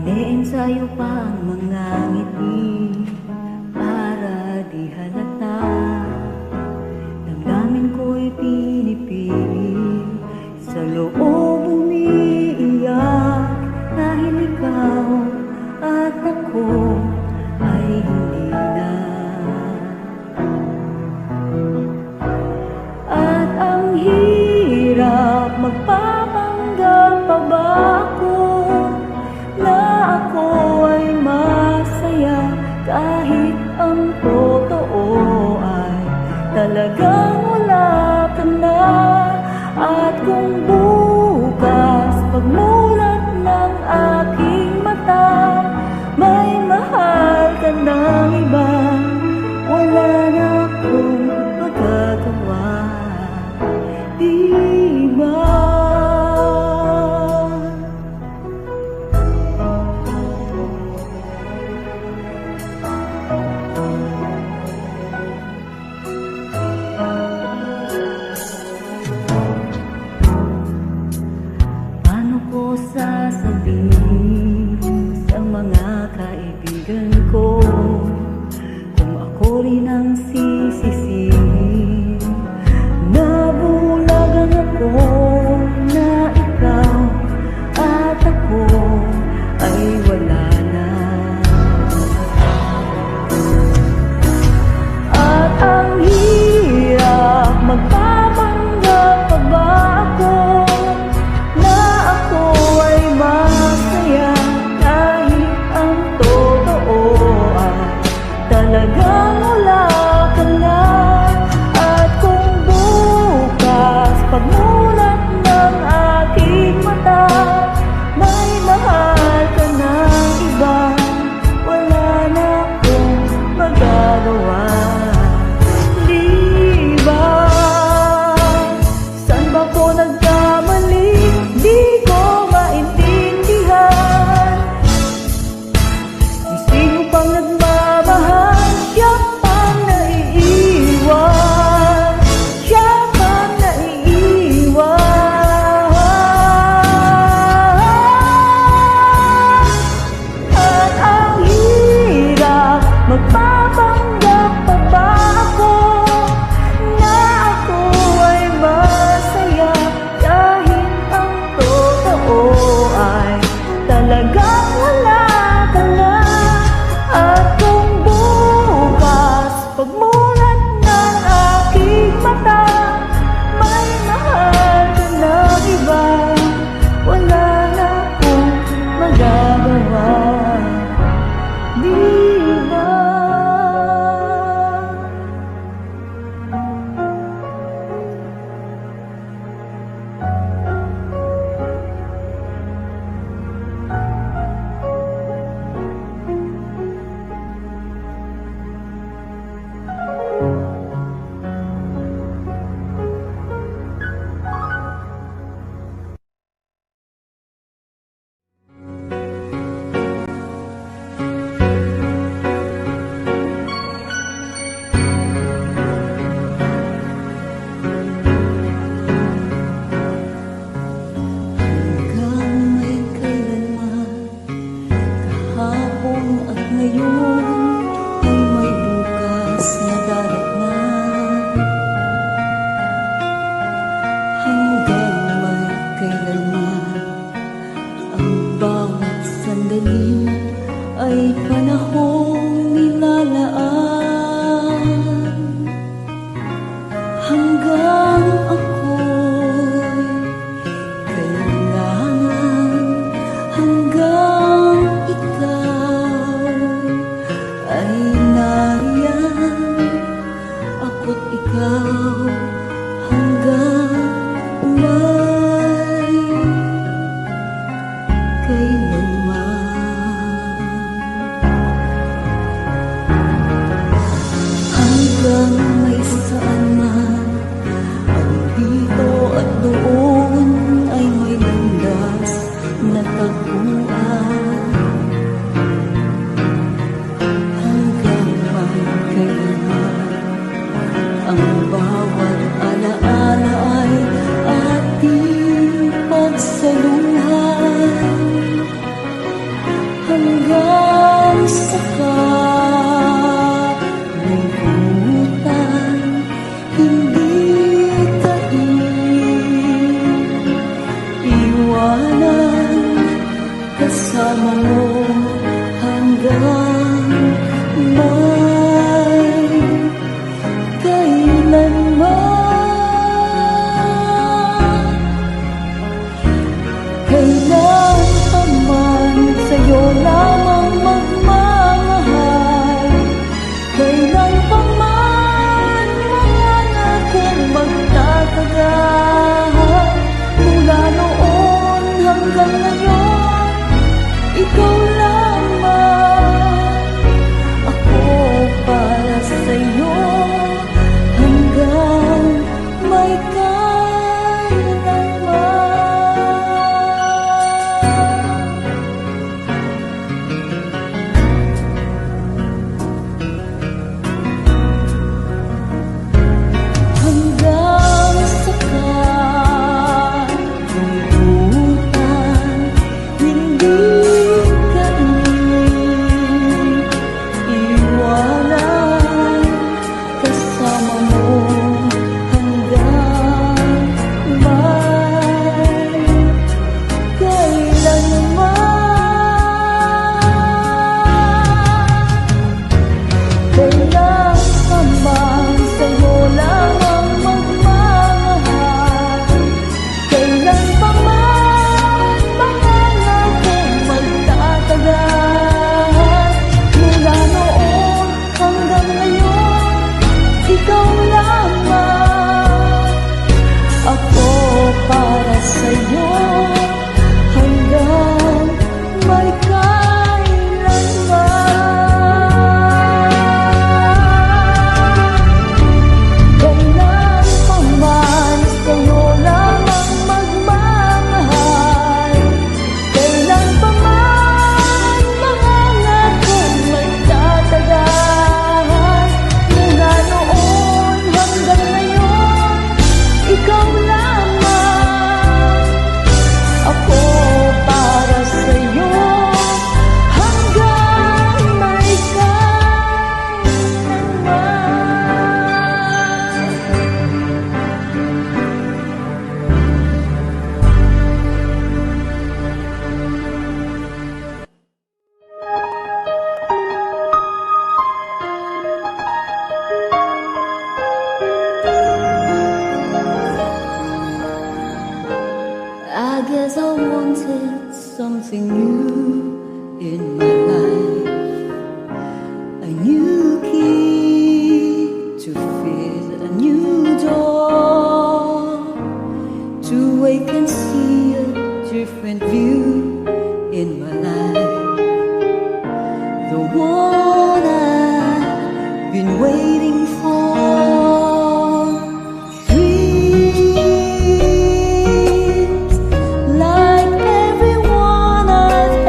Ine-ensayo pa ang mga ngiti para di halata. Damdamin ko'y pinipili, sa loob umiiyak, dahil ikaw at ako ay hindi na. At ang hirap, magpapanggap pa ba ako na ako ay masaya, kahit ang totoo ay talagang wala ka na. At kung bukas pagmulat ng aking mata, may mahal ka ng iba, wala na akong magagawa, di ba? Paano ko sasabihin sa mga kaibigan ko kung ako rin ang sisisihin? Nabulagan ako na ikaw at ako ay wala na. At ang hirap, magpapanggap pa ba ako na ako ay masaya, kahit ang totoo ay talagang wala ka na. At kung bukas pagmulat ng aking mata, may mahal ka ng iba, wala na akong magagawa, di ba? Saan ba ko nagkamali? Di ko maintindihan. Kung sino pang nagmamahal, siya pang naiiwan, siya pang naiiwan. At ang hirap, magpapanggap pa ba ako na ako ay masaya, kahit ang totoo ay talagang wala ka na. At kung bukas pagmulat ng aking mata, may mahal ka ng iba, wala na akong magagawa, di ba? Hanggang may kailanman, kahapon at ngayon, ay may bukas na daratnan. Hanggang may kailanman, ang bawat sandali ay panahong nilalaan. Hanggang ako'y kailangan, hanggang ikaw ay nariyan, ako't ikaw hanggang may kailanman. kasama mo hanggang may kailanman. Kailan pa man sa'yo lamang magmamahal, kailan pa man mga akong magtatagal. Mula noon hanggang ngayon, ikaw lamang. Ako para sa'yo hanggang may hanggang sa kalungkutan, hindi ka iniiwanan. Kasama mo hanggang may kailanman. Kailan pa man sa'yo lamang magmamahal, kailan pa man mga akong magtatagal. Mula noon hanggang ngayon, ikaw lamang. Ako para sa'yo hanggang may kailanman. Kailan pa man sa'yo lamang magmamahal, kailan pa man mga akong magtatagal. Mula noon hanggang ngayon, ikaw lamang. Ako para sa'yo hanggang may I guess I wanted something new in my life, a new key to fit a new door, to wake and see a different view in my life, the one I've been waiting for. Dreams like everyone I've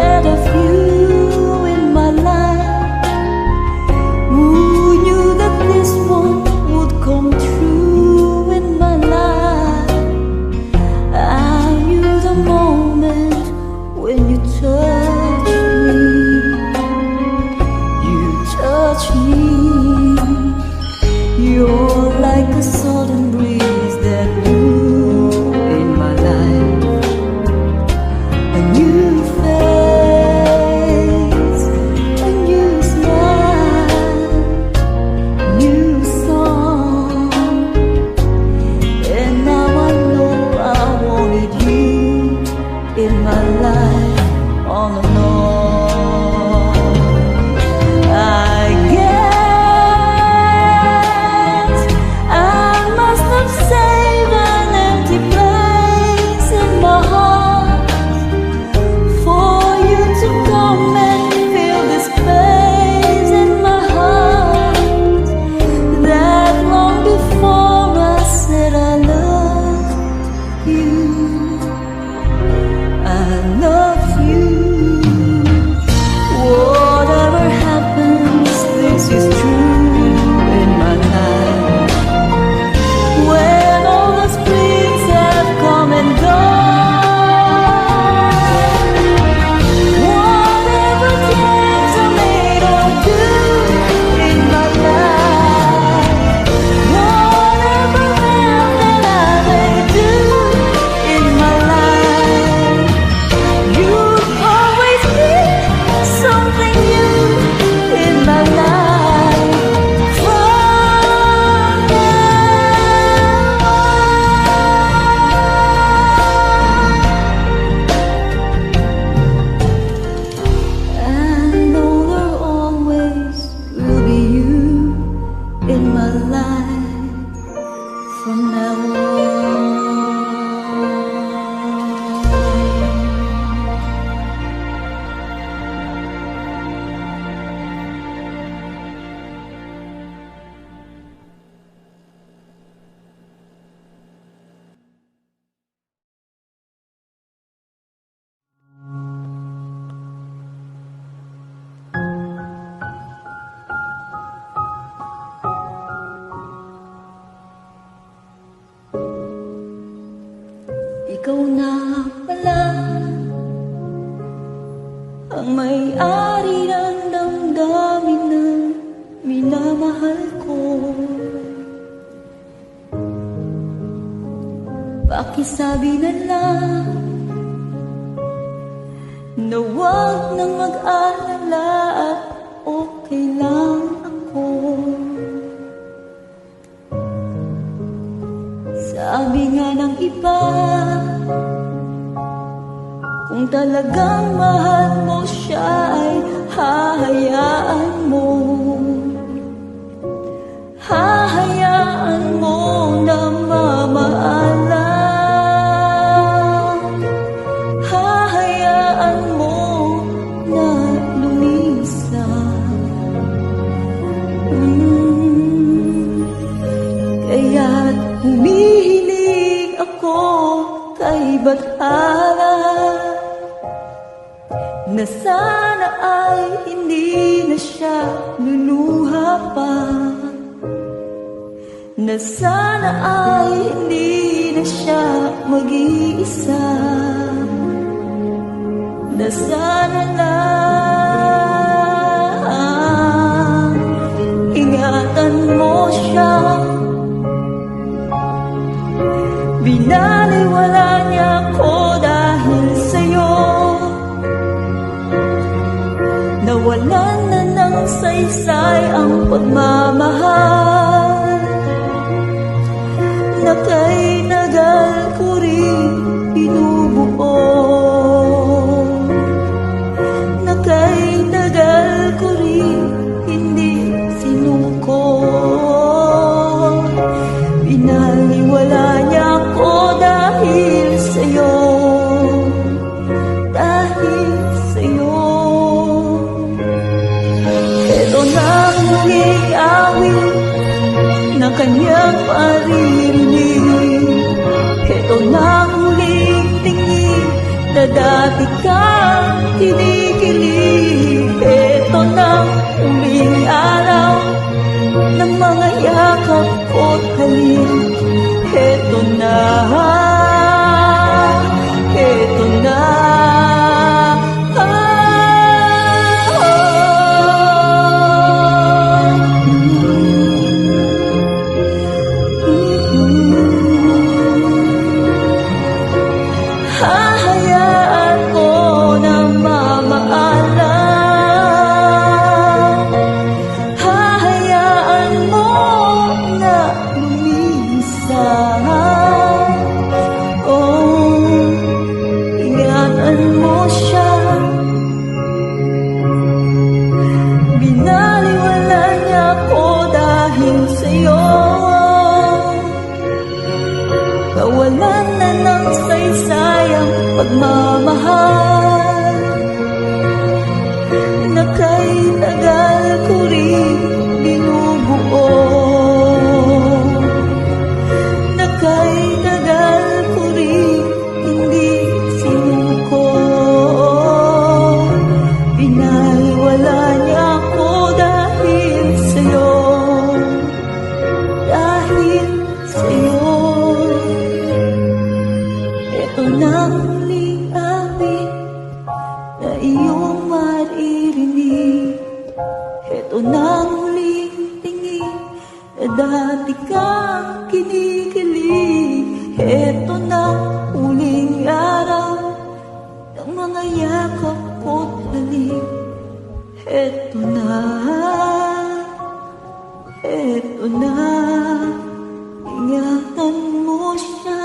ang may-ari ng damdamin na minamahal ko. Pakisabi na lang na huwag nang mag-alala at okay lang ako. Sabi nga ng iba, kung talagang mahal mo siya ay hahayaan mo. Hahayaan mo na mamaalam. Hahayaan mo na lumisan. Kaya't humihiling ako kay Bathala na sana ay hindi na siya luluha pa, na sana ay hindi na siya mag-iisa, na sana lang ingatan mo siya. Binaliwala niya ako dahil sa'yo. Nawalan na ng saysay ang pagmamahal na kay tagal ko rin binubuo, na kay tagal ko rin hindi sinuko. Binaliwala niya ako dahil sa'yo, dahil sa'yo. Ito na ang huling awit na kanyang paririnig. Ito na ang huling tingin na dati kang kinikilig. Ito na ang huling araw ng mga yakap ko't halik. Ito na, ito na. Hahayaan ko na mamaalam. Hahayaan mo na lumisan. Oh, ingatan mo siya. Binaliwala niya ako dahil sa'yo. Kawalan na ng saysay ang pagmamahal na kay tagal ko rin binubuo, na kay tagal ko rin hindi sinuko. Binaliwala niya ako dahil sa'yo, dahil sa'yo. Ito na ang huling awit na iyong maririnig. Ito na ang huling tingin na dati kang kinikilig. Ito na ang huling araw ng mga yakap ko't halik. Ito na, ito na. Ingatan mo siya.